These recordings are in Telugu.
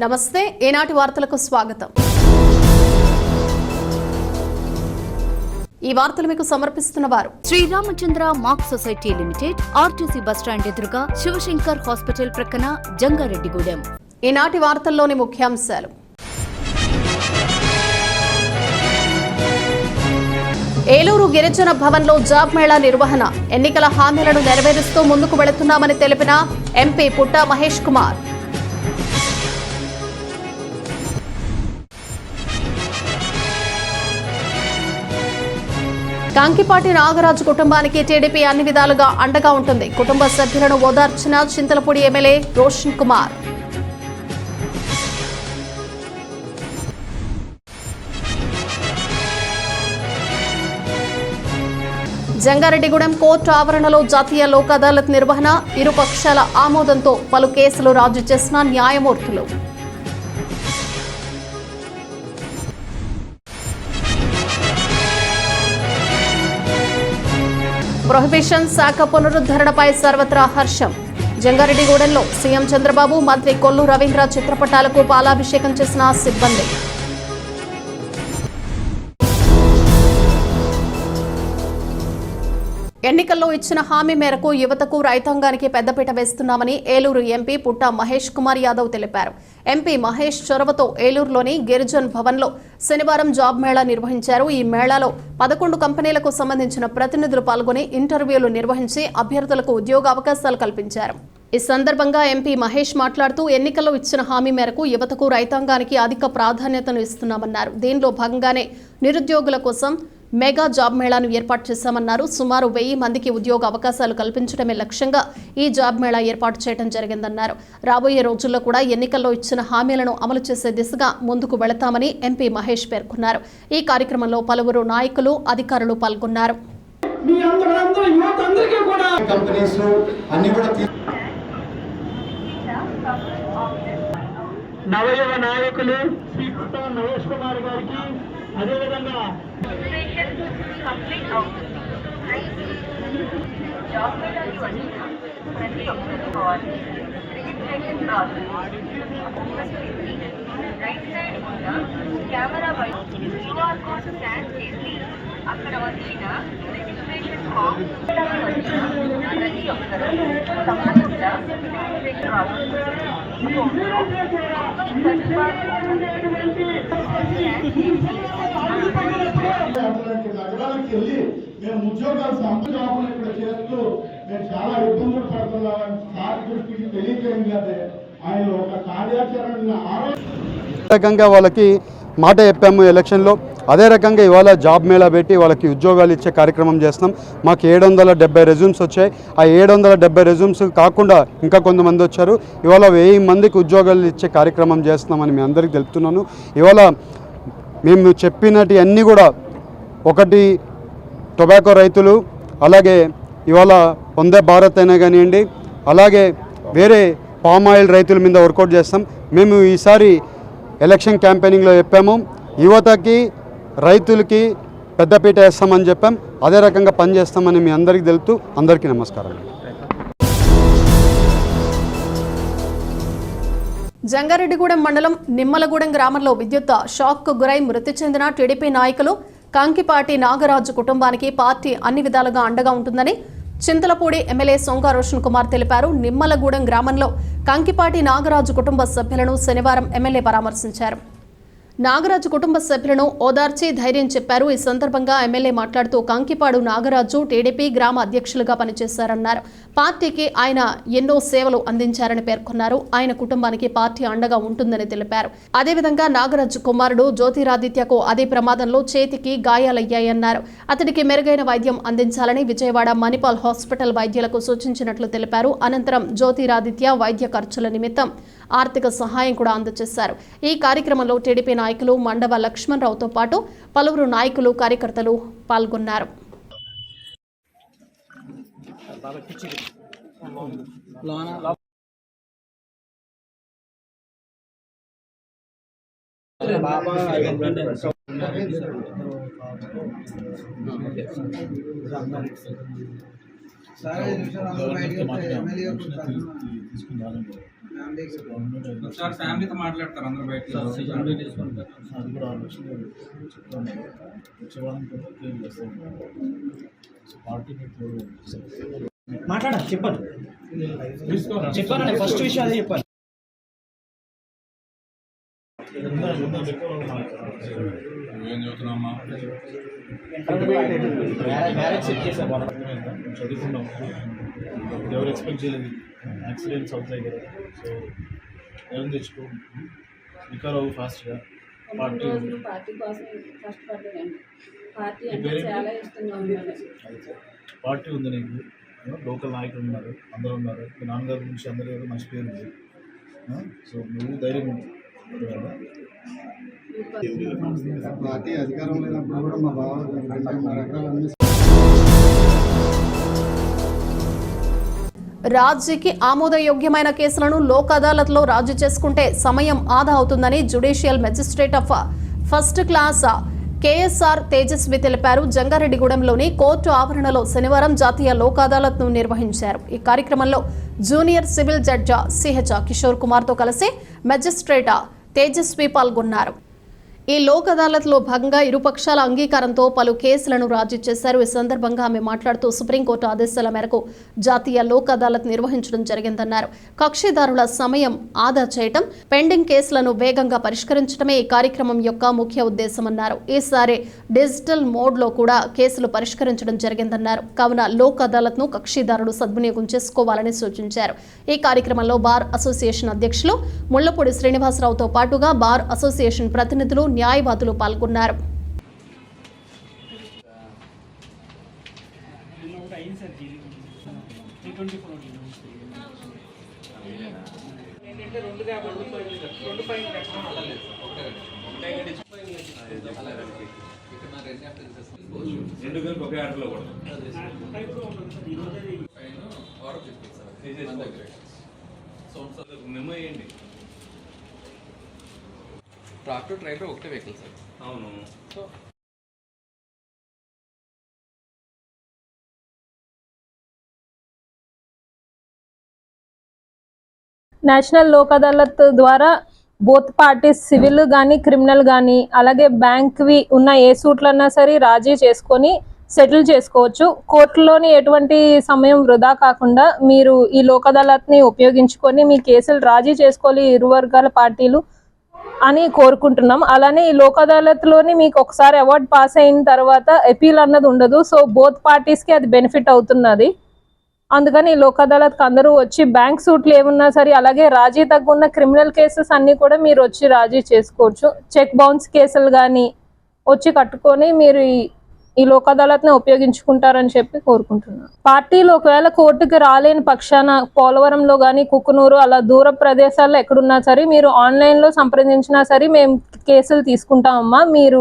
నమస్తే ఈనాటి వార్తలకు స్వాగతం. ఈ వార్తలు మీకు సమర్పిస్తున్న వారు Sriramachandra mark society limited, RTC bus stand ఎదురుగా, శివశంకర్ హాస్పిటల్ ప్రక్కన, జంగారెడ్డిగూడెం. ఈనాటి వార్తల్లోని ముఖ్యాంశాలు. ఏలూరు గిరిజన భవన్లో జాబ్ మేళా నిర్వహణ. ఎన్నికల హామీలను నెరవేరుస్తూ ముందుకు వెళుతున్నామని తెలిపిన ఎంపీ పుట్టా మహేష్ కుమార్. కాంకిపాటి నాగరాజు కుటుంబానికి టీడీపీ అన్ని విధాలుగా అండగా ఉంటుంది. కుటుంబ సభ్యులను ఓదార్చిన చింతలపూడి ఎమ్మెల్యే రోషన్ కుమార్. జంగారెడ్డిగూడెం కోర్టు ఆవరణలో జాతీయ లోక్ అదాలత్ నిర్వహణ. ఇరు పక్షాల ఆమోదంతో పలు కేసులు రాజీ చేసిన న్యాయమూర్తులు. ప్రొహిబిషన్ శాఖ పునరుద్ధరణపై సర్వత్రా హర్షం. జంగారెడ్డిగూడెంలో సీఎం చంద్రబాబు, మంత్రి కొల్లు రవీంద్ర చిత్రపటాలకు పాలాభిషేకం చేసిన సిబ్బంది. ఎన్నికల్లో ఇచ్చిన హామీ మేరకు యువతకు, రైతాంగానికి పెద్దపీట వేస్తున్నామని ఏలూరు ఎంపీ పుట్టా మహేష్ కుమార్ యాదవ్ తెలిపారు. ఎంపీ మహేష్ చొరవతో ఏలూరులోని గిరిజన్ భవన్లో శనివారం జాబ్ మేళా నిర్వహించారు. ఈ మేళాలో 11 కంపెనీలకు సంబంధించిన ప్రతినిధులు పాల్గొని ఇంటర్వ్యూలు నిర్వహించి అభ్యర్థులకు ఉద్యోగ అవకాశాలు కల్పించారు. ఈ సందర్భంగా ఎంపీ మహేష్ మాట్లాడుతూ ఎన్నికల్లో ఇచ్చిన హామీ మేరకు యువతకు, రైతాంగానికి అధిక ప్రాధాన్యతను ఇస్తున్నామన్నారు. దీనిలో భాగంగానే నిరుద్యోగుల కోసం మెగా జాబ్ మేళాను ఏర్పాటు చేశామన్నారు. సుమారు 1000 మందికి ఉద్యోగ అవకాశాలు కల్పించడమే లక్ష్యంగా ఈ జాబ్ మేళా ఏర్పాటు చేయడం జరిగిందన్నారు. రాబోయే రోజుల్లో కూడా ఎన్నికల్లో ఇచ్చిన హామీలను అమలు చేసే దిశగా ముందుకు వెళతామని ఎంపీ మహేష్ పేర్కొన్నారు. ఈ కార్యక్రమంలో పలువురు నాయకులు, అధికారులు పాల్గొన్నారు. నవయువ నాయకులు శ్రీ పుట్టా మహేష్ కుమార్ గారికి, అదేవిధంగా కెమెరా క్యూఆర్ కోడ్ స్కాన్ చేసి అక్కడ వచ్చిన రిజిస్ట్రేషన్ ఫామ్ ప్రతి ఒక్కరూ తప్పకుండా నగరాలకు వెళ్ళి మేము ఉద్యోగాలు సంపజాబులు ఇక్కడ చేస్తూ మేము చాలా ఇబ్బందులు పడుతున్నామని సార్ దృష్టికి తెలియజేయండి. ఆయన ఒక కార్యాచరణ వాళ్ళకి మాట చెప్పాము ఎలక్షన్లో. అదే రకంగా ఇవాళ జాబ్ మేళా పెట్టి వాళ్ళకి ఉద్యోగాలు ఇచ్చే కార్యక్రమం చేస్తున్నాం. మాకు 770 రెజ్యూమ్స్ వచ్చాయి. ఆ 770 రెజ్యూమ్స్ కాకుండా ఇంకా కొంతమంది వచ్చారు. ఇవాళ 1000 మందికి ఉద్యోగాలు ఇచ్చే కార్యక్రమం చేస్తున్నామని మీ అందరికీ తెలుపుతున్నాను. ఇవాళ మేము చెప్పినట్టు అన్నీ కూడా, ఒకటి టొబాకో రైతులు, అలాగే ఇవాళ వందే భారత్ అయినా కానివ్వండి, అలాగే వేరే పామ్ ఆయిల్ రైతుల మీద వర్కౌట్ చేస్తాం. మేము ఈసారి ఎలక్షన్ క్యాంపెయినింగ్లో చెప్పాము, యువతకి, రైతులకి పెద్దపీట వేస్తామని చెప్పాం. అదే రకంగా పనిచేస్తామని మీ అందరికీ తెలుపుతూ అందరికీ నమస్కారం. జంగారెడ్డిగూడెం మండలం నిమ్మలగూడెం గ్రామంలో విద్యుత్ షాక్కు గురై మృతి చెందిన టీడీపీ నాయకులు కాంకిపాటి నాగరాజు కుటుంబానికి పార్టీ అన్ని విధాలుగా అండగా ఉంటుందని చింతలపూడి ఎమ్మెల్యే సొంగ రోషన్ కుమార్ తెలిపారు. నిమ్మలగూడెం గ్రామంలో కాంకిపాటి నాగరాజు కుటుంబ సభ్యులను శనివారం ఎమ్మెల్యే పరామర్శించారు. నాగరాజు కుటుంబ సభ్యులను ఓదార్చి ధైర్యం చెప్పారు. ఈ సందర్భంగా ఎమ్మెల్యే మాట్లాడుతూ కాంకిపాడు నాగరాజు టీడీపీ గ్రామ అధ్యక్షులుగా పనిచేశారన్నారు. పార్టీకి ఆయన ఎన్నో సేవలు అందించారని పేర్కొన్నారు. ఆయన కుటుంబానికి పార్టీ అండగా ఉంటుందని తెలిపారు. అదేవిధంగా నాగరాజు కుమారుడు జ్యోతిరాదిత్యకు అదే ప్రమాదంలో చేతికి గాయాలయ్యాయన్నారు. అతడికి మెరుగైన వైద్యం అందించాలని విజయవాడ మణిపాల్ హాస్పిటల్ వైద్యులకు సూచించినట్లు తెలిపారు. అనంతరం జ్యోతిరాదిత్య వైద్య ఖర్చుల నిమిత్తం ఆర్థిక సహాయం కూడా అందజేశారు. ఈ కార్యక్రమంలో టీడీపీ నాయకులు మండవ లక్ష్మణరావుతో పాటు పలువురు నాయకులు, కార్యకర్తలు పాల్గొన్నారు. ఒకసారి ఫ్యామిలీతో మాట్లాడతారు అందరూ బయట అది కూడా 6 లక్షలు చెప్తాను వచ్చే వారం కూడా క్లియర్ చేస్తాను. సో పార్టీ మాట్లాడాలి చెప్పండి ఫస్ట్ విషయం అదే చెప్పాలి. ఏం చదువుతున్నామ్మా? మ్యారేజ్ సెట్ చేసాం చదువుకున్నాం. ఎవరు ఎక్స్పెక్ట్ చేయలేదు యాక్సిడెంట్స్ అవుతాయి కదా. సో ఎవరు తెచ్చుకో రికవర్ అవ్వు ఫాస్ట్గా. పార్టీ కోసం కష్టపడ్డానండి. పార్టీ అంటే చాలా ఇష్టంగా ఉన్నాను. పార్టీ ఉంది నీకు, లోకల్ నాయకులు ఉన్నారు, అందరూ ఉన్నారు. మీ నాన్నగారి గురించి అందరూ ఏదో మంచి పేరు ఉంది. సో నువ్వు ధైర్యం ఉంది కదా. పార్టీ అధికారం లేనప్పుడు కూడా మా బావ రాజీకి ఆమోదయోగ్యమైన కేసులను లోక్ అదాలత్లో రాజీ చేసుకుంటే సమయం ఆదా అవుతుందని judicial magistrate of first class KSR Tejaswi తెలిపారు. జంగారెడ్డిగూడెంలోని కోర్టు ఆవరణలో శనివారం జాతీయ లోక్ అదాలత్ను నిర్వహించారు. ఈ కార్యక్రమంలో junior civil judge CH Kishore కుమార్తో కలిసి మెజిస్ట్రేట్ తేజస్వి పాల్గొన్నారు. ఈ లోక్ అదాలత్లో భాగంగా ఇరుపక్షాల అంగీకారంతో పలు కేసులను రాజీ చేశారు. ఈ సందర్భంగా ఆమె మాట్లాడుతూ సుప్రీంకోర్టు ఆదేశాల మేరకు జాతీయ లోక్ అదాలత్ నిర్వహించడం జరిగిందన్నారు. కక్షిదారుల సమయం ఆదా చేయటం, పెండింగ్ కేసులను వేగంగా పరిష్కరించడమే ఈ కార్యక్రమం యొక్క ముఖ్య ఉద్దేశమన్నారు. ఈసారి డిజిటల్ మోడ్లో కూడా కేసులు పరిష్కరించడం జరిగిందన్నారు. కావున లోక్ అదాలత్ను కక్షిదారులు సద్వినియోగం చేసుకోవాలని సూచించారు. ఈ కార్యక్రమంలో బార్ అసోసియేషన్ అధ్యక్షులు ముళ్లపూడి శ్రీనివాసరావుతో పాటుగా బార్ అసోసియేషన్ ప్రతినిధులు, న్యాయవాదులు పాల్గొన్నారు. ఒకే ఆటలో కూడా మెమో వేయండి. ట్రాక్టర్ ట్రైలర్ ఒకటే వెహికల్ సార్. అవును. నేషనల్ లోక్ అదాలత్ ద్వారా బోత్ పార్టీస్ సివిల్ కానీ క్రిమినల్ కానీ అలాగే బ్యాంక్వి ఉన్న ఏ సూట్లన్నా సరే రాజీ చేసుకొని సెటిల్ చేసుకోవచ్చు. కోర్టులోని ఎటువంటి సమయం వృధా కాకుండా మీరు ఈ లోక్ అదాలత్ని ఉపయోగించుకొని మీ కేసులు రాజీ చేసుకోవాలి ఇరు వర్గాల పార్టీలు అని కోరుకుంటున్నాం. అలానే ఈ లోక్ అదాలత్లోని మీకు ఒకసారి అవార్డు పాస్ అయిన తర్వాత అపీల్ అన్నది ఉండదు. సో బోత్ పార్టీస్కి అది బెనిఫిట్ అవుతున్నది. అందుకని ఈ లోక్ అదాలత్కి అందరూ వచ్చి బ్యాంక్ సూట్లు ఏమున్నా సరే అలాగే రాజీ తగ్గున్న క్రిమినల్ కేసెస్ అన్నీ కూడా మీరు వచ్చి రాజీ చేసుకోవచ్చు. చెక్ బౌన్స్ కేసులు కానీ వచ్చి కట్టుకొని మీరు ఈ లోక్ అదాలత్ని ఉపయోగించుకుంటారని చెప్పి కోరుకుంటున్నాను. పార్టీలు ఒకవేళ కోర్టుకి రాలేని పక్షాన పోలవరంలో కానీ కుక్కునూరు అలా దూర ప్రదేశాల్లో ఎక్కడున్నా సరే మీరు ఆన్లైన్లో సంప్రదించినా సరే మేము కేసులు తీసుకుంటామమ్మా. మీరు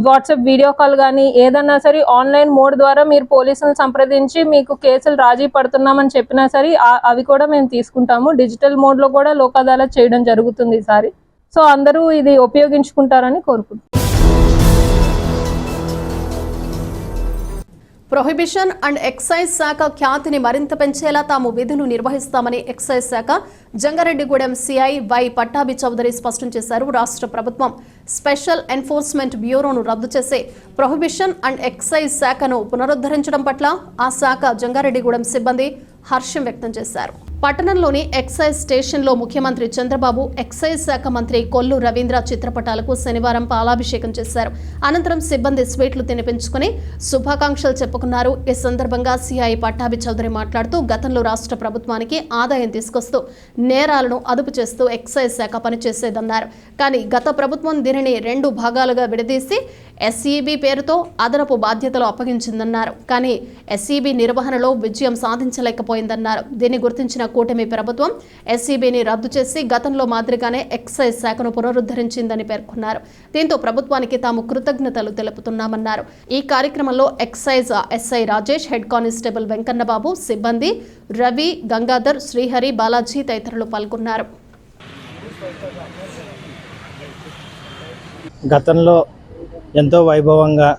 వాట్సాప్ వీడియో కాల్ కానీ ఏదన్నా సరే ఆన్లైన్ మోడ్ ద్వారా మీరు పోలీసులను సంప్రదించి మీకు కేసులు రాజీ పడుతున్నామని చెప్పినా సరే అవి కూడా మేము తీసుకుంటాము. డిజిటల్ మోడ్లో కూడా లోక్ అదాలత్ చేయడం జరుగుతుంది ఈసారి. సో అందరూ ఇది ఉపయోగించుకుంటారని కోరుకుంటున్నాం. ప్రొహిబిషన్ అండ్ ఎక్సైజ్ శాఖ ఖ్యాతిని మరింత పెంచేలా తాము విధులు నిర్వహిస్తామని ఎక్సైజ్ శాఖ జంగారెడ్డిగూడెం సిఐ వై పట్టాభి చౌదరి స్పష్టం చేశారు. రాష్ట్ర ప్రభుత్వం స్పెషల్ ఎన్ఫోర్స్మెంట్ బ్యూరోను రద్దు చేసి ప్రొహిబిషన్ అండ్ ఎక్సైజ్ శాఖను పునరుద్ధరించడం పట్ల ఆ శాఖ జంగారెడ్డిగూడెం సిబ్బంది హర్షం వ్యక్తం చేశారు. పట్టణంలోని ఎక్సైజ్ స్టేషన్లో ముఖ్యమంత్రి చంద్రబాబు, ఎక్సైజ్ శాఖ మంత్రి కొల్లు రవీంద్ర చిత్రపటాలకు శనివారం పాలాభిషేకం చేశారు. అనంతరం సిబ్బంది స్వీట్లు తినిపించుకుని శుభాకాంక్షలు చెప్పుకున్నారు. ఈ సందర్భంగా సిఐ పట్టాభి చౌదరి మాట్లాడుతూ గతంలో రాష్ట్ర ప్రభుత్వానికి ఆదాయం తీసుకొస్తూ నేరాలను అదుపు చేస్తూ ఎక్సైజ్ శాఖ పనిచేసేదన్నారు. కానీ గత ప్రభుత్వం దీనిని 2 భాగాలుగా విడదీసి ఎస్ఈబి పేరుతో అదనపు బాధ్యతలు అప్పగించిందన్నారు. కానీ ఎస్ఈబి నిర్వహణలో విజయం సాధించలేకపోయిందన్నారు. దీన్ని గుర్తించిన కూటమి ప్రభుత్వం ఎస్ఈబిని రద్దు చేసి గతంలో మాదిరిగానే ఎక్సైజ్ శాఖను పునరుద్ధరించిందని పేర్కొన్నారు. దీంతో ప్రభుత్వానికి తాము కృతజ్ఞతలు తెలుపుతున్నామన్నారు. ఈ కార్యక్రమంలో excise SI Rajesh, head constable Venkannababu, సిబ్బంది రవి, గంగాధర్, శ్రీహరి, బాలాజీ తదితరులు పాల్గొన్నారు. గతంలో ఎంతో వైభవంగా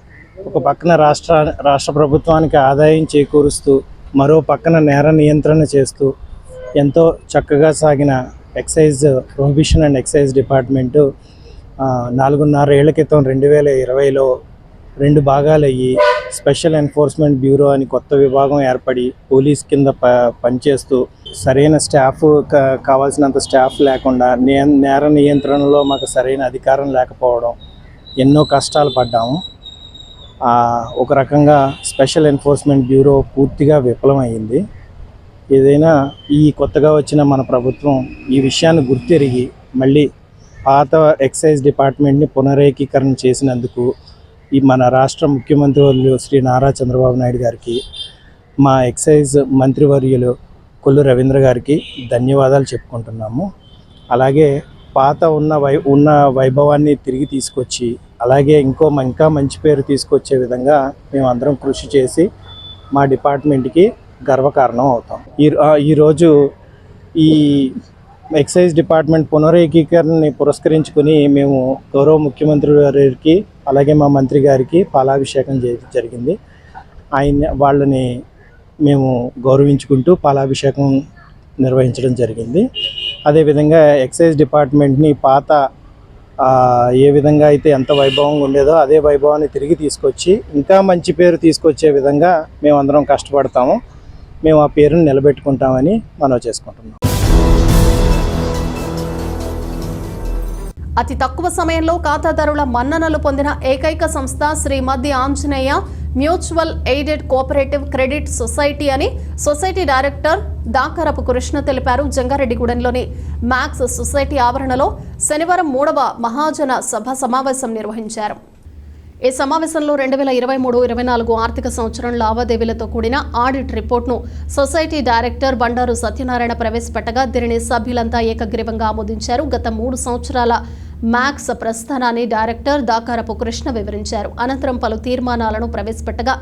ఒక పక్కన రాష్ట్ర ప్రభుత్వానికి ఆదాయం చేకూరుస్తూ మరో పక్కన నేర నియంత్రణ చేస్తూ ఎంతో చక్కగా సాగిన excise prohibition and excise department 4.5 ఏళ్ల క్రితం 2020లో 2 భాగాలు అయ్యి స్పెషల్ ఎన్ఫోర్స్మెంట్ బ్యూరో అని కొత్త విభాగం ఏర్పడి పోలీస్ కింద పనిచేస్తూ సరైన స్టాఫ్ కావాల్సినంత స్టాఫ్ లేకుండా నేర నియంత్రణలో మాకు సరైన అధికారం లేకపోవడం ఎన్నో కష్టాలు పడ్డాము. ఒక రకంగా స్పెషల్ ఎన్ఫోర్స్మెంట్ బ్యూరో పూర్తిగా విఫలమైంది. ఏదైనా ఈ కొత్తగా వచ్చిన మన ప్రభుత్వం ఈ విషయాన్ని గుర్తెరిగి మళ్ళీ పాత ఎక్సైజ్ డిపార్ట్మెంట్ని పునరేకీకరణ చేసినందుకు ఈ మన రాష్ట్ర ముఖ్యమంత్రి శ్రీ నారా చంద్రబాబు నాయుడు గారికి, మా ఎక్సైజ్ మంత్రివర్యులు కొల్లు రవీంద్ర గారికి ధన్యవాదాలు చెప్పుకుంటున్నాము. అలాగే పాత ఉన్న వైభవాన్ని తిరిగి తీసుకొచ్చి అలాగే ఇంకా మంచి పేరు తీసుకొచ్చే విధంగా మేమందరం కృషి చేసి మా డిపార్ట్మెంట్కి గర్వకారణం అవుతాం. ఈరోజు ఈ ఎక్సైజ్ డిపార్ట్మెంట్ పునరేకీకరణని పురస్కరించుకుని మేము గౌరవ ముఖ్యమంత్రి గారికి అలాగే మా మంత్రి గారికి పాలాభిషేకం జరిగింది. వాళ్ళని మేము గౌరవించుకుంటూ పాలాభిషేకం నిర్వహించడం జరిగింది. అదేవిధంగా ఎక్సైజ్ డిపార్ట్మెంట్ని పాత ఏ విధంగా అయితే ఎంత వైభవంగా ఉండేదో అదే వైభవాన్ని తిరిగి తీసుకొచ్చి ఇంకా మంచి పేరు తీసుకొచ్చే విధంగా మేమందరం కష్టపడతాము. మేము ఆ పేరును నిలబెట్టుకుంటామని మనవి చేసుకుంటున్నాం. అతి తక్కువ సమయంలో ఖాతాదారుల మన్ననలు పొందిన ఏకైక సంస్థ Sri Maddi Anjaneya mutual aided cooperative credit society అని సొసైటీ డైరెక్టర్ దాకరపు కృష్ణ తెలిపారు. జంగారెడ్డిగూడెంలోని మ్యాక్స్ సొసైటీ ఆవరణలో శనివారం 3వ మహాజన సభ సమావేశం నిర్వహించారు. ఈ సమావేశంలో 2023-24 ఆర్థిక సంవత్సరం లావాదేవీలతో కూడిన ఆడిట్ రిపోర్ట్ను సొసైటీ డైరెక్టర్ బండారు సత్యనారాయణ ప్రవేశపెట్టగా దీనిని సభ్యులంతా ఏకగ్రీవంగా ఆమోదించారు. గత 3 సంవత్సరాల మ్యాక్స్ ప్రస్థానాన్ని డైరెక్టర్ దాకారపు కృష్ణ వివరించారు. అనంతరం పలు తీర్మానాలను ప్రవేశపెట్టగా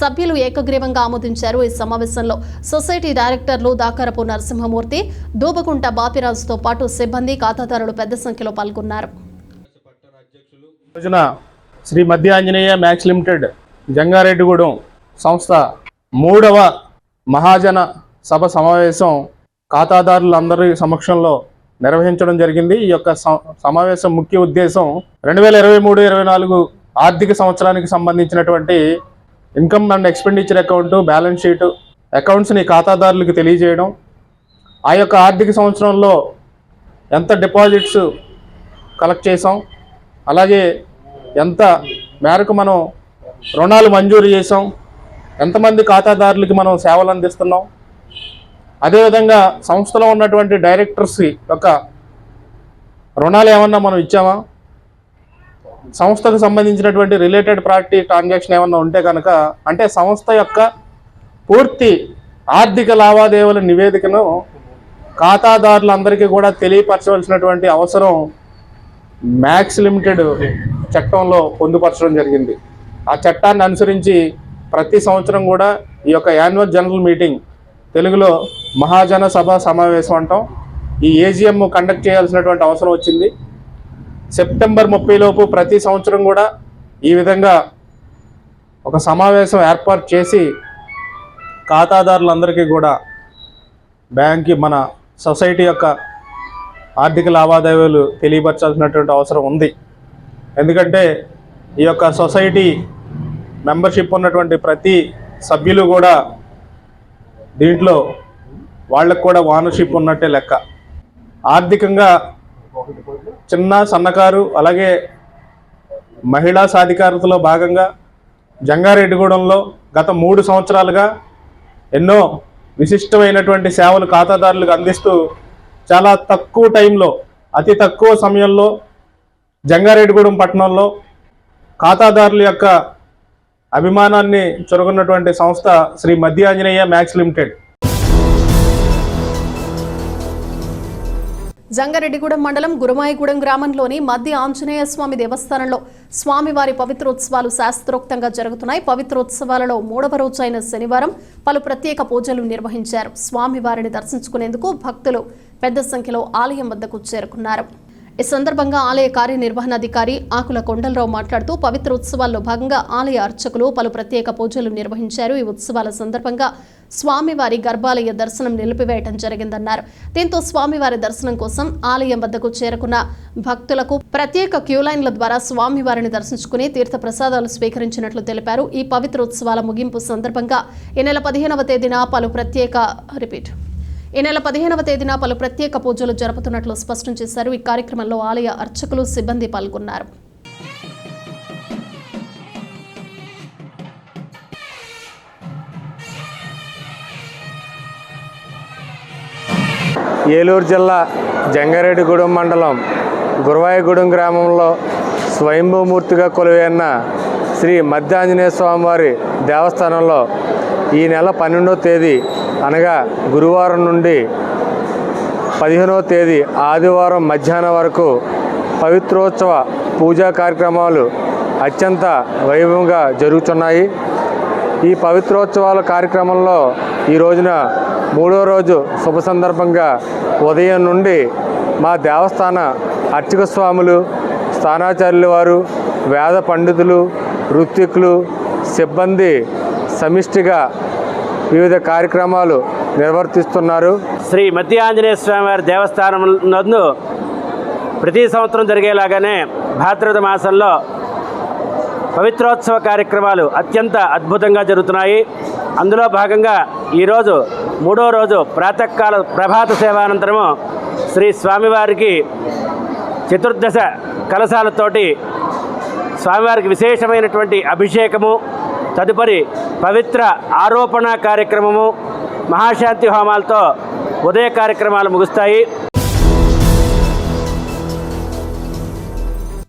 సభ్యులు ఏకగ్రీవంగా ఆమోదించారు. ఈ సమావేశంలో సొసైటీ డైరెక్టర్లు దాకారపు నరసింహమూర్తి, దూబకుంట బాపిరాజుతో పాటు సిబ్బంది, ఖాతాదారులు పెద్ద సంఖ్యలో పాల్గొన్నారు. శ్రీ మద్ది ఆంజనేయ మ్యాక్స్ లిమిటెడ్ జంగారెడ్డిగూడెం సంస్థ 3వ మహాజన సభ సమావేశం ఖాతాదారులందరి సమక్షంలో నిర్వహించడం జరిగింది. ఈ యొక్క సమావేశం ముఖ్య ఉద్దేశం 2023-24 ఆర్థిక సంవత్సరానికి సంబంధించినటువంటి income and expenditure account, balance sheet, అకౌంట్స్ని ఖాతాదారులకు తెలియజేయడం, ఆ యొక్క ఆర్థిక సంవత్సరంలో ఎంత డిపాజిట్స్ కలెక్ట్ చేసాం, అలాగే ఎంత మేరకు మనం రుణాలు మంజూరు చేసాం, ఎంతమంది ఖాతాదారులకి మనం సేవలు అందిస్తున్నాం, అదేవిధంగా సంస్థలో ఉన్నటువంటి డైరెక్టర్స్ యొక్క రుణాలు ఏమన్నా మనం ఇచ్చామా, సంస్థకు సంబంధించినటువంటి రిలేటెడ్ పార్టీ ట్రాన్సాక్షన్ ఏమన్నా ఉంటే కనుక అంటే సంస్థ యొక్క పూర్తి ఆర్థిక లావాదేవీల నివేదికను ఖాతాదారులందరికీ కూడా తెలియపరచవలసినటువంటి అవసరం మ్యాక్స్ లిమిటెడ్ చట్టంలో పొందుపరచడం జరిగింది. ఆ చట్టాన్ని అనుసరించి ప్రతి సంవత్సరం కూడా ఈ యొక్క యాన్యువల్ జనరల్ మీటింగ్, తెలుగులో మహాజన సభ సమావేశం అంటాం, ఈ ఏజిఎం కండక్ట్ చేయాల్సినటువంటి అవసరం వచ్చింది. సెప్టెంబర్ 30 లోపు ప్రతి సంవత్సరం కూడా ఈ విధంగా ఒక సమావేశం ఏర్పాటు చేసి ఖాతాదారులందరికీ కూడా బ్యాంక్ మన సొసైటీ యొక్క ఆర్థిక లావాదేవీలు తెలియపరచాల్సినటువంటి అవసరం ఉంది. ఎందుకంటే ఈ యొక్క సొసైటీ మెంబర్షిప్ ఉన్నటువంటి ప్రతి సభ్యులు కూడా దీంట్లో వాళ్ళకు కూడా ఓనర్షిప్ ఉన్నట్టే లెక్క. ఆర్థికంగా చిన్న సన్నకారు అలాగే మహిళా సాధికారతలో భాగంగా జంగారెడ్డిగూడెంలో గత 3 సంవత్సరాలుగా ఎన్నో విశిష్టమైనటువంటి సేవలు ఖాతాదారులకు అందిస్తూ చాలా తక్కువ టైంలో, అతి తక్కువ సమయంలో జంగారెడ్డిగూడెం పట్టణంలో ఖాతాదారుల యొక్క అభిమానాన్ని చొరగొన్నటువంటి సంస్థ శ్రీ మద్ది ఆంజనేయ మ్యాక్స్ లిమిటెడ్. జంగారెడ్డిగూడెం మండలం గురుమాయిగూడెం గ్రామంలోని మద్ది ఆంజనేయ స్వామి దేవస్థానంలో స్వామివారి పవిత్రోత్సవాలు శాస్త్రోక్తంగా జరుగుతున్నాయి. పవిత్రోత్సవాలలో 3వ రోజు అయిన శనివారం పలు ప్రత్యేక పూజలు నిర్వహించారు. స్వామివారిని దర్శించుకునేందుకు భక్తులు పెద్ద సంఖ్యలో ఆలయం వద్దకు చేరుకున్నారు. ఈ సందర్భంగా ఆలయ కార్యనిర్వహణాధికారి ఆకుల కొండలరావు మాట్లాడుతూ పవిత్ర ఉత్సవాల్లో భాగంగా ఆలయ అర్చకులు పలు ప్రత్యేక పూజలు నిర్వహించారు. ఈ ఉత్సవాల సందర్భంగా స్వామివారి గర్భాలయ దర్శనం నిలిపివేయడం జరిగిందన్నారు. దీంతో స్వామివారి దర్శనం కోసం ఆలయం వద్దకు చేరుకున్న భక్తులకు ప్రత్యేక క్యూలైన్ల ద్వారా స్వామివారిని దర్శించుకుని తీర్థ ప్రసాదాలు స్వీకరించినట్లు తెలిపారు. ఈ పవిత్రోత్సవాల ముగింపు సందర్భంగా ఈ నెల 15వ తేదీన పలు ప్రత్యేక పూజలు జరుపుతున్నట్లు స్పష్టం చేశారు. ఈ కార్యక్రమంలో ఆలయ అర్చకులు, సిబ్బంది పాల్గొన్నారు. ఏలూరు జిల్లా జంగారెడ్డిగూడెం మండలం గురవాయగూడెం గ్రామంలో స్వయంభూమూర్తిగా కొలువైన శ్రీ మధ్యాంజనేయ స్వామివారి దేవస్థానంలో ఈ నెల 12వ తేదీ అనగా గురువారం నుండి 15వ తేదీ ఆదివారం మధ్యాహ్నం వరకు పవిత్రోత్సవ పూజా కార్యక్రమాలు అత్యంత వైభవంగా జరుగుతున్నాయి. ఈ పవిత్రోత్సవాల కార్యక్రమంలో ఈ రోజున 3వ రోజు శుభ సందర్భంగా ఉదయం నుండి మా దేవస్థాన అర్చక స్వాములు, స్థానాచార్యుల వారు, వేద పండితులు, ఋత్వికులు, సిబ్బంది సమిష్టిగా వివిధ కార్యక్రమాలు నిర్వర్తిస్తున్నారు. శ్రీ మధ్యాంజనేయ స్వామివారి దేవస్థానం నందు ప్రతి సంవత్సరం జరిగేలాగానే భాద్రపద మాసంలో పవిత్రోత్సవ కార్యక్రమాలు అత్యంత అద్భుతంగా జరుగుతున్నాయి. అందులో భాగంగా ఈరోజు 3వ రోజు ప్రాతకాల ప్రభాత సేవానంతరము శ్రీ స్వామివారికి చతుర్దశ కలశాలతోటి స్వామివారికి విశేషమైనటువంటి అభిషేకము, తదుపరి పవిత్ర ఆరోపణ కార్యక్రమము, మహాశాంతి హోమాలతో ఉదయ కార్యక్రమాలు ముగుస్తాయి.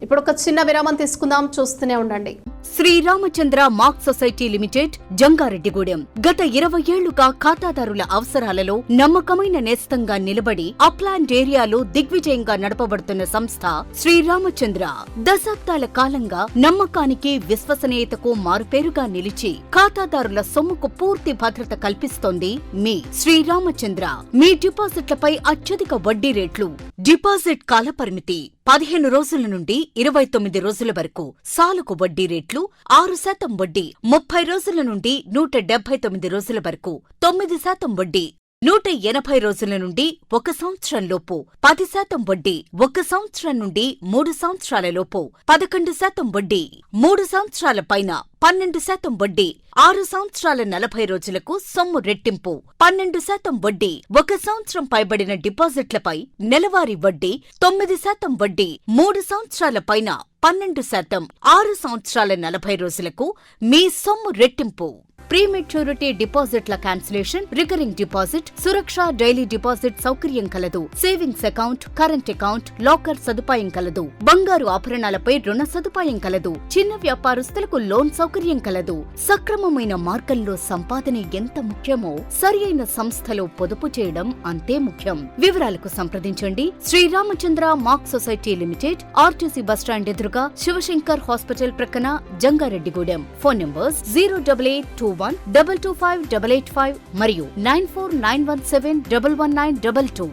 ఇప్పుడు ఒక చిన్న విరామం తీసుకుందాం, చూస్తూనే ఉండండి. Sriramachandra mark society limited, Jangareddygudem. గత 20 ఏళ్లుగా ఖాతాదారుల అవసరాలలో నమ్మకమైన నేస్తంగా నిలబడి అప్లాండ్ ఏరియాలో దిగ్విజయంగా నడపబడుతున్న సంస్థ శ్రీరామచంద్ర. దశాబ్దాల కాలంగా నమ్మకానికి, విశ్వసనీయతకు మారుపేరుగా నిలిచి ఖాతాదారుల సొమ్ముకు పూర్తి భద్రత కల్పిస్తోంది మీ శ్రీరామచంద్ర. మీ డిపాజిట్లపై అత్యధిక వడ్డీ రేట్లు, డిపాజిట్ కాలపరిమితి 15 రోజుల నుండి 29 రోజుల వరకు, సాలుకు వడ్డీ రేట్లు 6% వడ్డీ, 30 రోజుల నుండి 179 రోజుల వరకు, 9% వడ్డీ, 180 రోజుల నుండి 1 సంవత్సరం లోపు 10% వడ్డీ, 1 సంవత్సరం నుండి 3 సంవత్సరాల లోపు 11% వడ్డీ, 3 సంవత్సరాల పైన 12% వడ్డీ, 6 సంవత్సరాల 40 రోజులకు సొమ్ము రెట్టింపు 12% వడ్డీ, 1 సంవత్సరం పైబడిన డిపాజిట్లపై నెలవారీ వడ్డీ 9% వడ్డీ, 3 సంవత్సరాల పైన 12%, 6 సంవత్సరాల 40 రోజులకు మీ సొమ్ము రెట్టింపు. ప్రీమెచ్యూరిటీ డిపాజిట్ల క్యాన్సిలేషన్, రికరింగ్ డిపాజిట్, సురక్ష డైలీ డిపాజిట్ సౌకర్యం కలదు. Savings account, current account, locker సదుపాయం కలదు. బంగారు ఆభరణాలపై రుణ సదుపాయం కలదు. చిన్న వ్యాపారస్తులకు లోన్ సౌకర్యం కలదు. సక్రమమైన మార్గంలో సంపాదన ఎంత ముఖ్యమో సరియైన సంస్థలో పొదుపు చేయడం అంతే ముఖ్యం. వివరాలకు సంప్రదించండి. Sriramachandra mark society limited, RTC bus stand ఎదురుగా, శివశంకర్ హాస్పిటల్ ప్రక్కన, జంగారెడ్డిగూడెం. ఫోన్ నంబర్స్ 08821225885 మరియు 9491711922.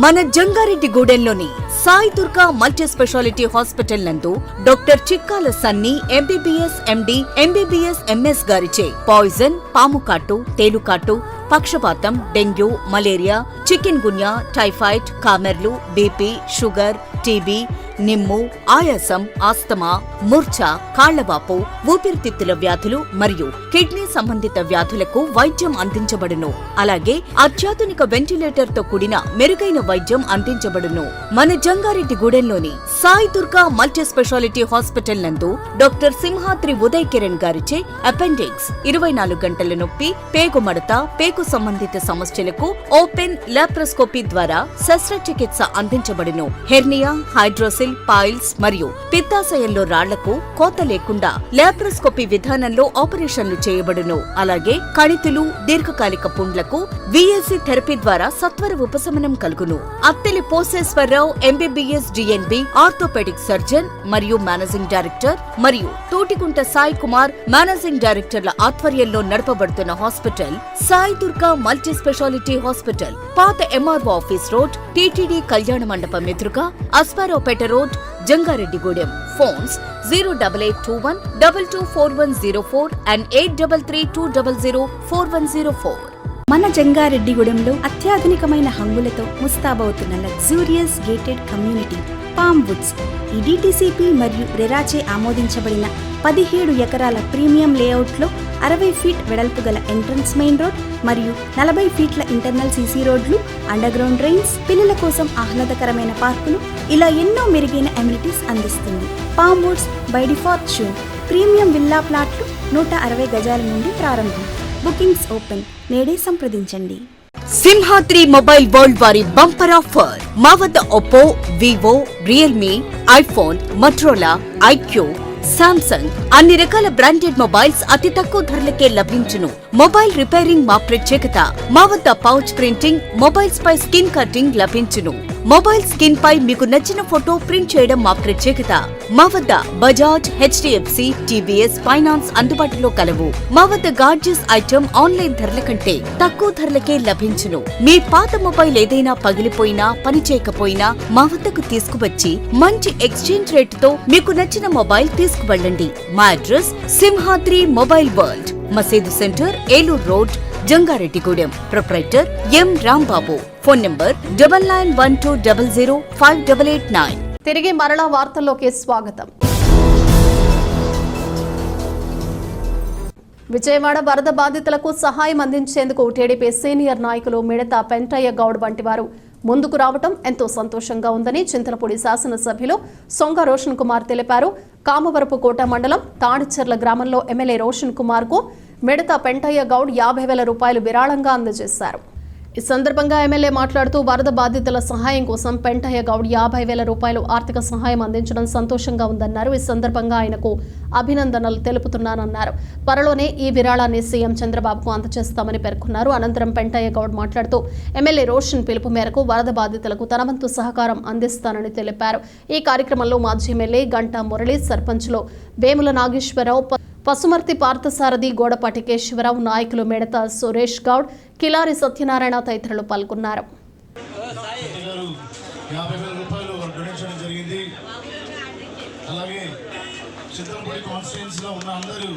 మన జంగారెడ్డిగూడెంలోని Sai Durga multi speciality hospital నందు doctor Chikkala Sunny MBBS MD, MBBS MS గారిచే పాయిజన్, పాముకాటు, తేలుకాటు, పక్షపాతం, dengue, malaria, chikungunya, typhoid, కామెర్లు, బీపీ, షుగర్, టీబీ, నిమ్ము, ఆయాసం, ఆస్తమా, మూర్ఛ, కాళ్లవాపు, ఊపిరితిత్తుల వ్యాధులు మరియు కిడ్నీ సంబంధిత వ్యాధులకు వైద్యం అందించబడును. అలాగే అత్యాధునిక వెంటిలేటర్ తో కూడిన మెరుగైన వైద్యం అందించబడును. మన జంగారెడ్డిగూడెంలోని Sai Durga multi speciality hospital నందు డాక్టర్ సింహాద్రి ఉదయ్ కిరణ్ గారిచే అపెండిక్స్, 24 గంటల నొప్పి, పేగు మడత, పేగు సంబంధిత సమస్యలకు ఓపెన్ లాప్రోస్కోపీ ద్వారా శస్త్రచికిత్స అందించబడును. హెర్నియా, హైడ్రోసిల్, పాయిల్స్ మరియు పిత్తాశయంలో రాళ్లకు కోత లేకుండా లాప్రోస్కోపీ విధానంలో ఆపరేషన్లు చేయబడును. అలాగే కణితులు, దీర్ఘకాలిక పుండ్లకు విఎల్సి థెరపీ ద్వారా సత్వర ఉపశమనం కలుగును. Atteli Poseswararao MBBS DNB, orthopaedic surgeon మరియు మేనేజింగ్ డైరెక్టర్, మరియు తూటికుంట సాయి కుమార్ మేనేజింగ్ డైరెక్టర్ల ఆధ్వర్యంలో నడపబడుతున్న hospital Sai Durga multi speciality hospital, పాత ఎంఆర్ఓ ఆఫీస్ రోడ్, టీటీడీ కళ్యాణ మండపం ఎదురుగా, Asparaopeta road, Jangareddygudem. Phones 08821 224104 and 8332004104. మన జంగారెడ్డిగూడెంలో అత్యాధునికమైన హంగులతో ముస్తాబవుతున్న luxurious gated community palm woods. ఈ DTCP మరియు రెరాచే ఆమోదించబడిన 17 ఎకరాల ప్రీమియం లేఅవుట్లో 60 ఫీట్ వెడల్పు గల ఎంట్రన్స్ మెయిన్ రోడ్ మరియు 40 ఫీట్ల ఇంటర్నల్ CC రోడ్లు, అండర్ గ్రౌండ్ డ్రైన్స్, పిల్లల కోసం ఆహ్లాదకరమైన పార్కులు, ఇలా ఎన్నో మెరుగైన అమ్యూనిటీస్ అందిస్తుంది. Palm woods by default zone premium villa ప్లాట్లు 160 గజాల నుండి ప్రారంభం. Bookings open. నేడే సంప్రదించండి. సింహాద్రి మొబైల్ వరల్డ్ వారి బంపర్ ఆఫర్. మా వద్ద Oppo, Vivo, Realme, iPhone, Motorola, iQOO, Samsung అన్ని రకాల బ్రాండెడ్ మొబైల్స్ అతి తక్కువ ధరలకే లభించును. మొబైల్ రిపేరింగ్ మా ప్రత్యేకత. మా వద్ద పౌచ్ ప్రింటింగ్, మొబైల్స్ పై స్కిన్ కటింగ్ లభించును. మొబైల్ స్కిన్ పై మీకు నచ్చిన ఫోటో ప్రింట్ చేయడం మా ప్రత్యేకత. మా వద్ద బజాజ్, HDFC, TVS ఫైనాన్స్ అందుబాటులో కలవు. మా వద్ద గార్జియస్ ఐటమ్ ఆన్లైన్ ధరల కంటే తక్కువ ధరలకే లభించును. మీ పాత మొబైల్ ఏదైనా పగిలిపోయినా, పనిచేయకపోయినా మా వద్దకు తీసుకువచ్చి మంచి ఎక్స్చేంజ్ రేటుతో మీకు నచ్చిన మొబైల్ తీసుకువెళ్ళండి. మా అడ్రస్ సింహాద్రి మొబైల్ వరల్డ్, మసీదు centre, Eluru road, Jangareddygudem. Proprietor ఎం రాంబాబు. Phone number 9912005889. తిరిగి మరలా వార్తల్లోకి స్వాగతం. విజయవాడ వరద బాధితులకు సహాయం అందించేందుకు టీడీపీ సీనియర్ నాయకులు మిడతా పెంటయ్య గౌడ్ వంటి వారు ముందుకు రావడం ఎంతో సంతోషంగా ఉందని చింతలపూడి శాసనసభ్యులు సొంగ రోషన్ కుమార్ తెలిపారు. కామవరపు కోట మండలం తాడిచెర్ల గ్రామంలో ఎమ్మెల్యే రోషన్ కుమార్ కు మిడతా పెంటయ్య గౌడ్ 50,000 రూపాయలు విరాళంగా అందజేశారు. ఈ సందర్భంగా ఎమ్మెల్యే మాట్లాడుతూ వరద బాధితుల సహాయం కోసం పెంటయ్య గౌడ్ 50,000 రూపాయలు ఆర్థిక సహాయం అందించడం సంతోషంగా ఉందన్నారు. ఈ సందర్భంగా ఆయనకు అభినందనలు తెలుపుతున్నానన్నారు. త్వరలోనే ఈ విరాళాన్ని సీఎం చంద్రబాబుకు అందజేస్తామని పేర్కొన్నారు. అనంతరం పెంటయ్య గౌడ్ మాట్లాడుతూ ఎమ్మెల్యే రోషన్ పిలుపు మేరకు వరద బాధితులకు తన వంతు సహకారం అందిస్తానని తెలిపారు. ఈ కార్యక్రమంలో మాజీ ఎమ్మెల్యే గంటా మురళి, సర్పంచ్లు వేముల నాగేశ్వరరావు, పసుమర్తి పార్థసారథి, గోడపాటి కేశవరావు, నాయకులు మిడతా సురేష్ గౌడ్, కిలారి సత్యనారాయణ తదితరులు పాల్గొన్నారు. 50,000 రూపాయలు డొనేషన్ జరిగింది. అలాగే చింతలపూడి కాన్స్టిట్యుయెన్సీలో ఉన్న అందరూ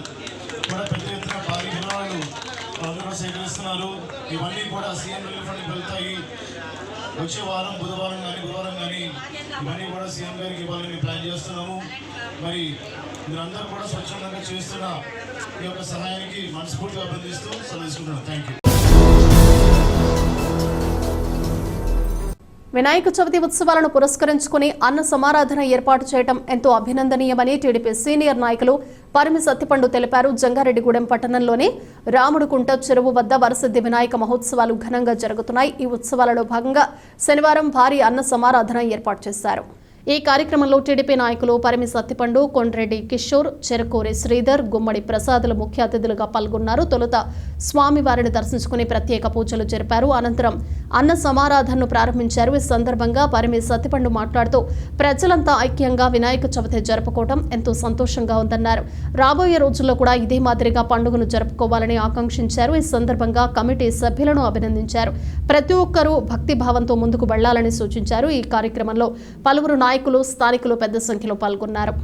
కూడా పెద్ద ఎత్తున భారీ విరాళాలు అందరూ సేకరిస్తున్నారు. ఇవన్నీ కూడా సీఎం రిలీఫ్ ఫండ్కి వెళ్తాయి. వచ్చే వారం గురువారం కానీ ఇవన్నీ కూడా సీఎం గారికి ఇవ్వాలని ప్లాన్ చేస్తున్నాము. మరి మీరందరూ కూడా స్వచ్ఛందంగా చేస్తున్న ఈ యొక్క సహాయానికి మనస్ఫూర్తిగా అభినందిస్తూ సెలవుకుంటున్నాను. Thank you. వినాయక చవితి ఉత్సవాలను పురస్కరించుకుని అన్న సమారాధన ఏర్పాటు చేయడం ఎంతో అభినందనీయమని టీడీపీ సీనియర్ నాయకులు పరిమి సత్తిపండు తెలిపారు. జంగారెడ్డిగూడెం పట్టణంలోని రాముడుకుంట చెరువు వద్ద వరసిద్ధి వినాయక మహోత్సవాలు ఘనంగా జరుగుతున్నాయి. ఈ ఉత్సవాలలో భాగంగా శనివారం భారీ అన్న సమారాధన ఏర్పాటు చేశారు. ఈ కార్యక్రమంలో టీడీపీ నాయకులు పరిమి సత్తిపండు, కొండ్రెడ్డి కిషోర్, చెరకూరి శ్రీధర్, గుమ్మడి ప్రసాదులు ముఖ్య అతిథులుగా పాల్గొన్నారు. తొలుత స్వామివారిని దర్శించుకుని ప్రత్యేక పూజలు జరిపారు. అనంతరం అన్న సమారాధనను ప్రారంభించారు. ఈ సందర్భంగా పరిమి సత్తిపండు మాట్లాడుతూ ప్రజలంతా ఐక్యంగా వినాయక చవితి జరుపుకోవడం ఎంతో సంతోషంగా ఉందన్నారు. రాబోయే రోజుల్లో కూడా ఇదే మాదిరిగా పండుగను జరుపుకోవాలని ఆకాంక్షించారు. ఈ సందర్భంగా కమిటీ సభ్యులను అభినందించారు. ప్రతి ఒక్కరూ భక్తిభావంతో ముందుకు వెళ్లాలని సూచించారు. ఈ కార్యక్రమంలో పలువురు నాయకులు, స్థానికులు పెద్ద సంఖ్యలో పాల్గొన్నారు.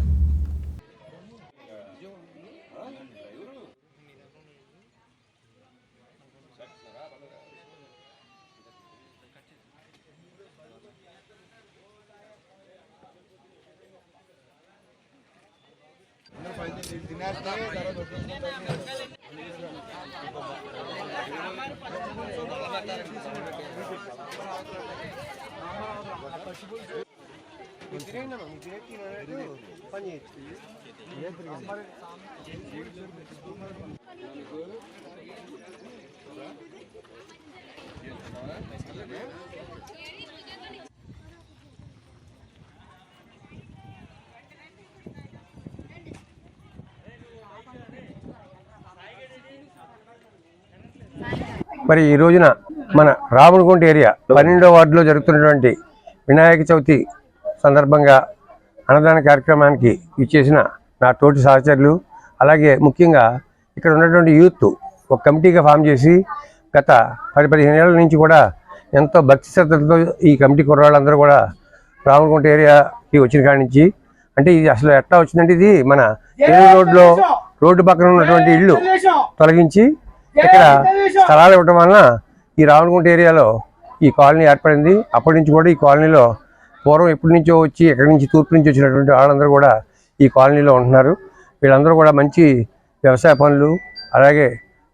మరి ఈ రోజున మన రాముడుగుంట ఏరియా 12వ వార్డులో జరుగుతున్నటువంటి వినాయక చవితి సందర్భంగా అన్నదాన కార్యక్రమానికి ఇచ్చేసిన నా తోటి సహచరులు, అలాగే ముఖ్యంగా ఇక్కడ ఉన్నటువంటి యూత్ ఒక కమిటీగా ఫామ్ చేసి గత 10-15 ఏళ్ల నుంచి కూడా ఎంతో భక్తి శ్రద్ధలతో ఈ కమిటీ కుర్రాళ్ళందరూ కూడా రాముడుగుంట ఏరియాకి పార్టీ వచ్చిన కాడి నుంచి. అంటే ఇది అసలు ఎట్లా వచ్చిందంటే ఇది మన రోడ్డు పక్కన ఉన్నటువంటి ఇళ్ళు తొలగించి ఇక్కడ స్థలాలు ఇవ్వడం వలన ఈ రావణగుంట ఏరియాలో ఈ కాలనీ ఏర్పడింది. అప్పటి నుంచి కూడా ఈ కాలనీలో పూర్వం ఎప్పటి నుంచో వచ్చి ఎక్కడి నుంచి తూర్పు నుంచి వచ్చినటువంటి వాళ్ళందరూ కూడా ఈ కాలనీలో ఉంటున్నారు. వీళ్ళందరూ కూడా మంచి వ్యవసాయ పనులు, అలాగే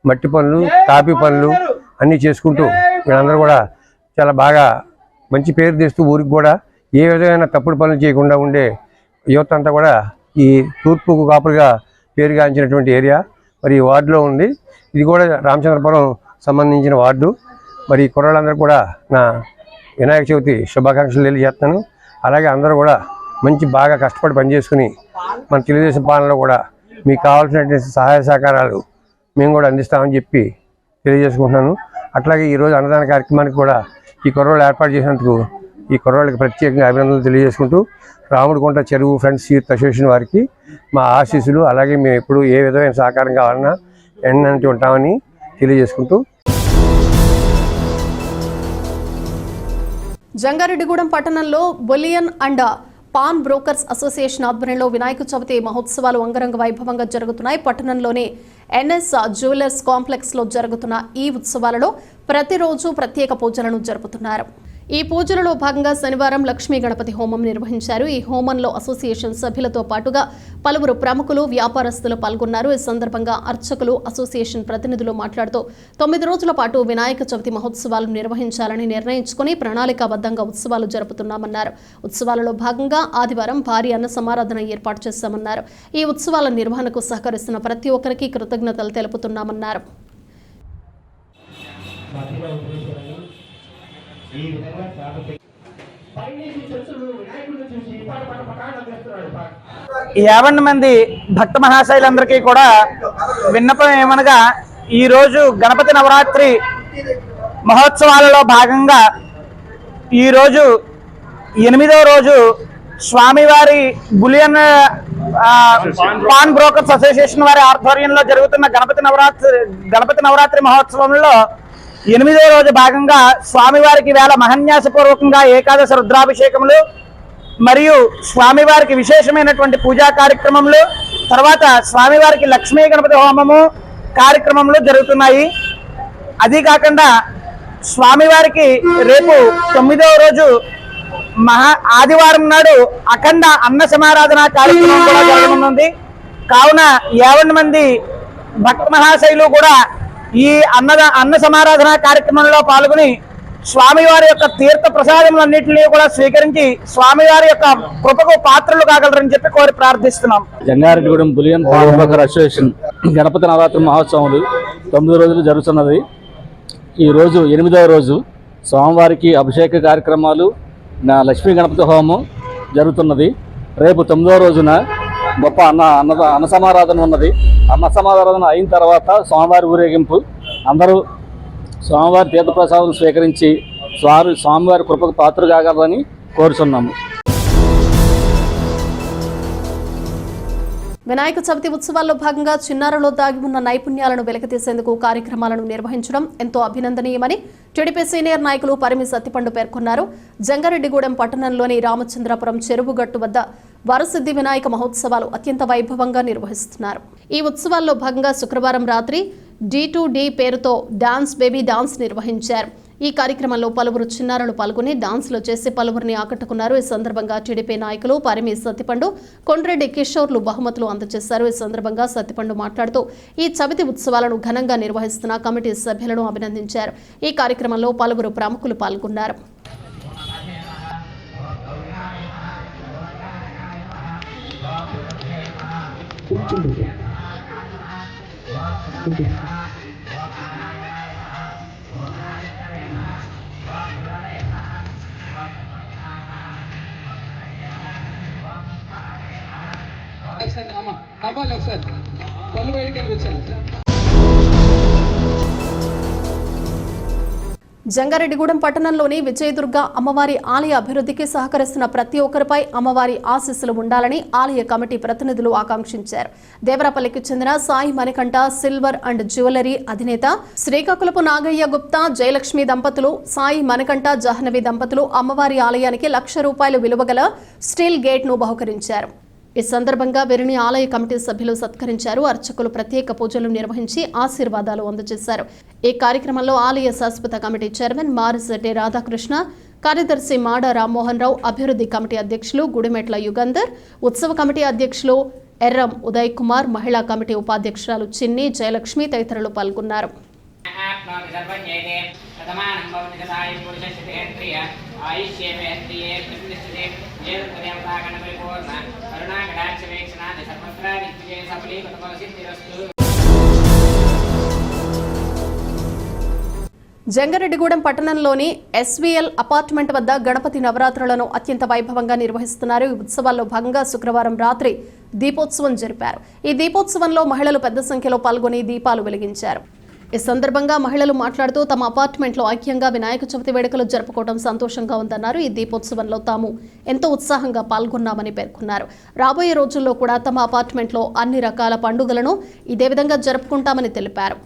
మట్టి పనులు, తాపీ పనులు అన్నీ చేసుకుంటూ వీళ్ళందరూ కూడా చాలా బాగా మంచి పేరు తెస్తూ ఊరికి కూడా ఏ విధమైన తప్పుడు పనులు చేయకుండా ఉండే యువత అంతా కూడా ఈ తూర్పు కాపులుగా పేరుగాంచినటువంటి ఏరియా మరి ఈ వార్డులో ఉంది. ఇది కూడా రామచంద్రపురం సంబంధించిన వార్డు. మరి కుర్రాళ్ళందరూ కూడా నా వినాయక చవితి శుభాకాంక్షలు తెలియజేస్తాను. అలాగే అందరూ కూడా మంచి బాగా కష్టపడి పనిచేసుకుని మన తెలుగుదేశం పాలనలో కూడా మీకు కావాల్సినటువంటి సహాయ సహకారాలు మేము కూడా అందిస్తామని చెప్పి తెలియజేసుకుంటున్నాను. అట్లాగే ఈరోజు అన్నదాన కార్యక్రమానికి కూడా ఈ కుర్రోళ్ళు ఏర్పాటు చేసినందుకు ఈ కుర్రోళ్ళకి ప్రత్యేకంగా అభినందనలు తెలియజేసుకుంటూ రాముడిగుంట చెరువు ఫ్రెండ్స్ యూత్ అసోసియేషన్ వారికి మా ఆశీస్సులు, అలాగే మేము ఎప్పుడు ఏ విధమైన సహకారం కావాలన్నా ఎన్నంటి ఉంటామని తెలియజేసుకుంటూ. జంగారెడ్డిగూడెం పట్టణంలో bullion and pawn brokers association ఆధ్వర్యంలో వినాయక చవితి మహోత్సవాలు అంగరంగ వైభవంగా జరుగుతున్నాయి. పట్టణంలోని ఎన్ఎస్ జ్యువెలర్స్ కాంప్లెక్స్ లో జరుగుతున్న ఈ ఉత్సవాలలో ప్రతిరోజు ప్రత్యేక పూజలను జరుపుతున్నారు. ఈ పూజలలో భాగంగా శనివారం లక్ష్మీ గణపతి హోమం నిర్వహించారు. ఈ హోమంలో అసోసియేషన్ సభ్యులతో పాటుగా పలువురు ప్రముఖులు, వ్యాపారస్తులు పాల్గొన్నారు. ఈ సందర్భంగా అర్చకులు, అసోసియేషన్ ప్రతినిధులు మాట్లాడుతూ 9 రోజుల పాటు వినాయక చవితి మహోత్సవాలు నిర్వహించాలని నిర్ణయించుకుని ప్రణాళికాబద్ధంగా ఉత్సవాలు జరుపుతున్నామన్నారు. ఉత్సవాలలో భాగంగా ఆదివారం భారీ అన్న సమారాధన ఏర్పాటు చేశామన్నారు. ఈ ఉత్సవాల నిర్వహణకు సహకరిస్తున్న ప్రతి ఒక్కరికి కృతజ్ఞతలు తెలుపుతున్నామన్నారు. ఈ 50 మంది భక్త మహాశైలందరికీ కూడా విన్నపం ఏమనగా, ఈరోజు గణపతి నవరాత్రి మహోత్సవాలలో భాగంగా ఈరోజు 8వ రోజు స్వామివారి బులియన్ పాన్ బ్రోకర్స్ అసోసియేషన్ వారి ఆధ్వర్యంలో జరుగుతున్న గణపతి నవరాత్రి మహోత్సవంలో 8వ రోజు భాగంగా స్వామివారికి వేళ మహన్యాసపూర్వకంగా ఏకాదశ రుద్రాభిషేకములు మరియు స్వామివారికి విశేషమైనటువంటి పూజా కార్యక్రమములు, తర్వాత స్వామివారికి లక్ష్మీ గణపతి హోమము కార్యక్రమములు జరుగుతున్నాయి. అది కాకుండా స్వామివారికి రేపు 9వ రోజు ఆదివారం నాడు అఖండ అన్న సమారాధన కార్యక్రమం కూడా జరగనుంది. కావున 50 మంది భక్త మహాశైలు కూడా ఈ అన్న సమారాధన కార్యక్రమంలో పాల్గొని స్వామివారి యొక్క తీర్థ ప్రసాదములన్నింటినీ కూడా స్వీకరించి స్వామివారి యొక్క కృపకు పాత్రలు కాగలరని చెప్పి కోరి ప్రార్థిస్తున్నాం. Jangareddygudem bullion pawn broker association Ganapati Navaratri మహోత్సవాలు 9 రోజులు జరుగుతున్నది. ఈరోజు 8వ రోజు స్వామివారికి అభిషేక కార్యక్రమాలు, లక్ష్మీ గణపతి హోమం జరుగుతున్నది. రేపు 9వ రోజున గొప్ప అన్న సమారాధన ఉన్నది. అన్న సమారాధన అయిన తర్వాత స్వామివారి ఊరేగింపు. అందరూ స్వామివారి తీర్థప్రసాదం స్వీకరించి స్వామివారి కృపకు పాత్ర కాగలరని కోరుచున్నాము. వినాయక చవితి ఉత్సవాల్లో భాగంగా చిన్నారులో దాగి ఉన్న నైపుణ్యాలను వెలికితీసేందుకు కార్యక్రమాలను నిర్వహించడం ఎంతో అభినందనీయమని టీడీపీ సీనియర్ నాయకులు పరిమి సత్తిపండు పేర్కొన్నారు. జంగారెడ్డిగూడెం పట్టణంలోని రామచంద్రపురం చెరువుగట్టు వద్ద వరసిద్ధి వినాయక మహోత్సవాలు అత్యంత వైభవంగా నిర్వహిస్తున్నారు. ఈ ఉత్సవాల్లో భాగంగా శుక్రవారం రాత్రి D2D పేరుతో డాన్స్ బేబీ డాన్స్ నిర్వహించారు. ఈ కార్యక్రమంలో పలువురు చిన్నారులు పాల్గొని డాన్స్లు చేసి పలువురిని ఆకట్టుకున్నారు. ఈ సందర్భంగా టీడీపీ నాయకులు పరిమి సత్తిపండు, కొండ్రెడ్డి కిషోర్లు బహుమతులు అందజేశారు. ఈ సందర్భంగా సత్తిపండు మాట్లాడుతూ ఈ చవితి ఉత్సవాలను ఘనంగా నిర్వహిస్తున్న కమిటీ సభ్యులను అభినందించారు. ఈ కార్యక్రమంలో పలువురు ప్రముఖులు పాల్గొన్నారు. జంగారెడ్డిగూడెం పట్టణంలోని విజయదుర్గ అమ్మవారి ఆలయ అభివృద్ధికి సహకరిస్తున్న ప్రతి ఒక్కరిపై అమ్మవారి ఆశీస్సులు ఉండాలని ఆలయ కమిటీ ప్రతినిధులు ఆకాంక్షించారు. దేవరాపల్లికి చెందిన Sai Manikanta silver and jewellery అధినేత, శ్రీకాకుళపు నాగయ్య గుప్తా జయలక్ష్మి దంపతులు, సాయి మణికంఠ జాహ్నవి దంపతులు అమ్మవారి ఆలయానికి ₹1,00,000 విలువగల స్టీల్ గేట్ ను బహుకరించారు. ఈ సందర్భంగా వీరిని ఆలయ కమిటీ సభ్యులు సత్కరించారు. అర్చకులు ప్రత్యేక పూజలు నిర్వహించి ఆశీర్వాదాలు అందజేశారు. ఈ కార్యక్రమంలో ఆలయ శాశ్వత కమిటీ చైర్మన్ మారిశెట్టి రాధాకృష్ణ, కార్యదర్శి మాడ రామ్మోహన్ రావు, అభివృద్ధి కమిటీ అధ్యక్షులు గుడిమెట్ల యుగంధర్, ఉత్సవ కమిటీ అధ్యక్షులు ఎర్రం ఉదయ్ కుమార్, మహిళా కమిటీ ఉపాధ్యక్షురాలు చిన్ని జయలక్ష్మి తదితరులు పాల్గొన్నారు. జంగారెడ్డిగూడెం పట్టణంలోని ఎస్వీఎల్ అపార్ట్మెంట్ వద్ద గణపతి నవరాత్రులను అత్యంత వైభవంగా నిర్వహిస్తున్నారు. ఈ ఉత్సవాల్లో భాగంగా శుక్రవారం రాత్రి దీపోత్సవం జరిపారు. ఈ దీపోత్సవంలో మహిళలు పెద్ద సంఖ్యలో పాల్గొని దీపాలు వెలిగించారు. ఈ సందర్భంగా మహిళలు మాట్లాడుతూ తమ అపార్ట్మెంట్లో ఐక్యంగా వినాయక చవితి వేడుకలు జరుపుకోవడం సంతోషంగా ఉందన్నారు. ఈ దీపోత్సవంలో తాము ఎంతో ఉత్సాహంగా పాల్గొన్నామని పేర్కొన్నారు. రాబోయే రోజుల్లో కూడా తమ అపార్ట్మెంట్లో అన్ని రకాల పండుగలను ఇదే విధంగా జరుపుకుంటామని తెలిపారు.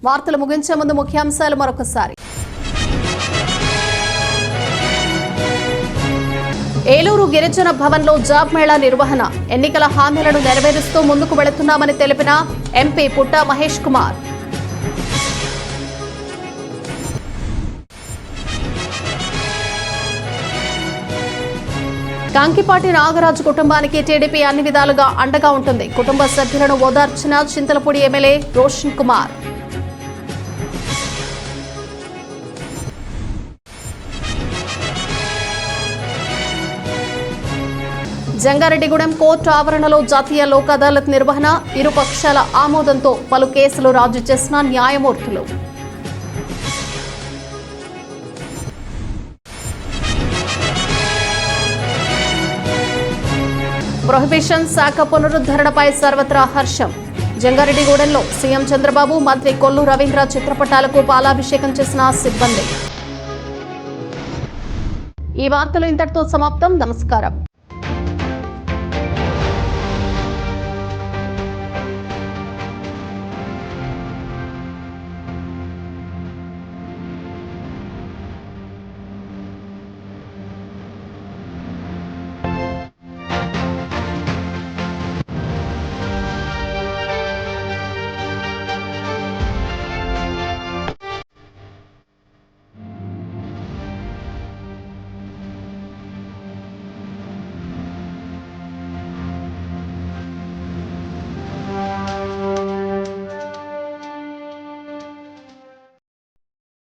వార్తలు ముగించే ముందు ముఖ్యాంశాలు మరొకసారి. ఏలూరు గిరిజన భవన్లో జాబ్ మేళా నిర్వహణ, ఎన్నికల హామీలను నెరవేరుస్తూ ముందుకు వెళుతున్నామని తెలిపిన ఎంపీ పుట్టా మహేష్ కుమార్. కాంకిపాటి నాగరాజు కుటుంబానికి టీడీపీ అన్ని విధాలుగా అండగా ఉంటుంది. కుటుంబ సభ్యులను ఓదార్చిన చింతలపూడి ఎమ్మెల్యే రోషన్ కుమార్. జంగారెడ్డిగూడెం కోర్టు ఆవరణలో జాతీయ లోక్ అదాలత్ నిర్వహణ, ఇరు పక్షాల ఆమోదంతో పలు కేసులు రాజీ చేసిన న్యాయమూర్తులు. ప్రొహిబిషన్ శాఖ పునరుద్ధరణపై సర్వత్రా హర్షం. జంగారెడ్డిగూడెంలో సీఎం చంద్రబాబు, మంత్రి కొల్లు రవీంద్ర చిత్రపటాలకు పాలాభిషేకం చేసిన సిబ్బంది. ఈ వార్తలు ఇంతటితో సమాప్తం. నమస్కారం.